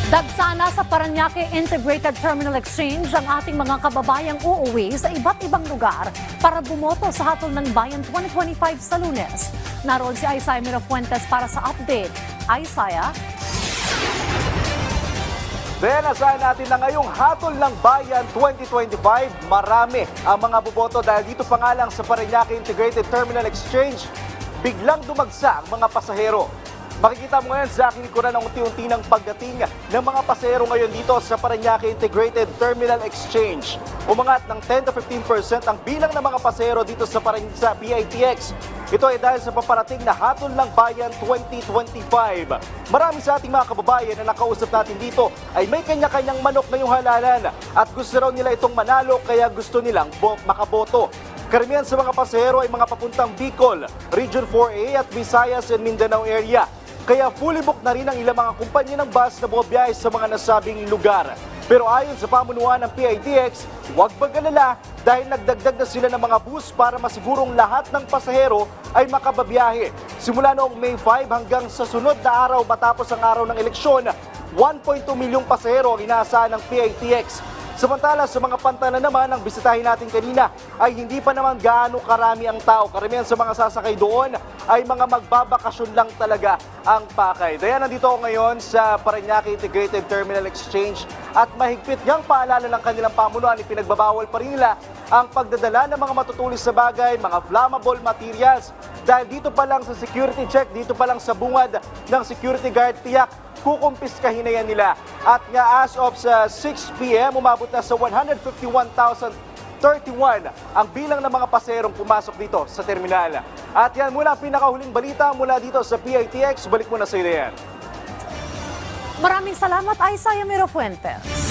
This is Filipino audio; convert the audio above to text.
Dagsana sa Parañaque Integrated Terminal Exchange ang ating mga kababayang uuwi sa iba't ibang lugar para bumoto sa Hatol ng Bayan 2025 sa Lunes. Naroon si Isaiah Mirafuentes para sa update. Isaiah? Then, asahan natin na ngayong Hatol ng Bayan 2025, marami ang mga boboto dahil dito pa nga lang sa Parañaque Integrated Terminal Exchange, biglang dumagsa ang mga pasahero. Makikita mo ngayon sa aking likuran ang unti-unti ng pagdating ng mga pasahero ngayon dito sa Parañaque Integrated Terminal Exchange. Umangat ng 10 to 15% ang bilang ng mga pasahero dito sa PITX. Ito ay dahil sa paparating na Hatol ng Bayan 2025. Marami sa ating mga kababayan na nakausap natin dito ay may kanya-kanyang manok na yung halalan at gusto raw nila itong manalo kaya gusto nilang makaboto. Karamihan sa mga pasahero ay mga papuntang Bicol, Region 4A at Visayas and Mindanao area. Kaya fully booked na rin ang ilang mga kumpanya ng bus na bumabiyahe sa mga nasabing lugar. Pero ayon sa pamunuan ng PITX, huwag mag-alala dahil nagdagdag na sila ng mga bus para masigurong lahat ng pasahero ay makababiyahe. Simula noong May 5 hanggang sa sunod na araw matapos ang araw ng eleksyon, 1.2 milyong pasahero ang inaasahan ng PITX. Samantala sa mga pantalan naman ang bisitahin natin kanina ay hindi pa naman gaano karami ang tao. Karamihan sa mga sasakay doon ay mga magbabakasyon lang talaga ang pakay. Kaya nandito ako ngayon sa Parañaque Integrated Terminal Exchange at mahigpit niyang paalala ng kanilang pamunuan, ipinagbabawal pa rin nila ang pagdadala ng mga matutulis sa bagay, mga flammable materials. Dahil dito pa lang sa security check, dito pa lang sa bungad ng security guard, tiyak kukumpiskahin na yan nila. At nga as of sa 6 p.m., umabot na sa 151,031 ang bilang ng mga paserong pumasok dito sa terminal. At yan muna ang pinakahuling balita mula dito sa PITX. Balik muna sa iyo, Dayan. Maraming salamat, Isaiah Mirafuentes.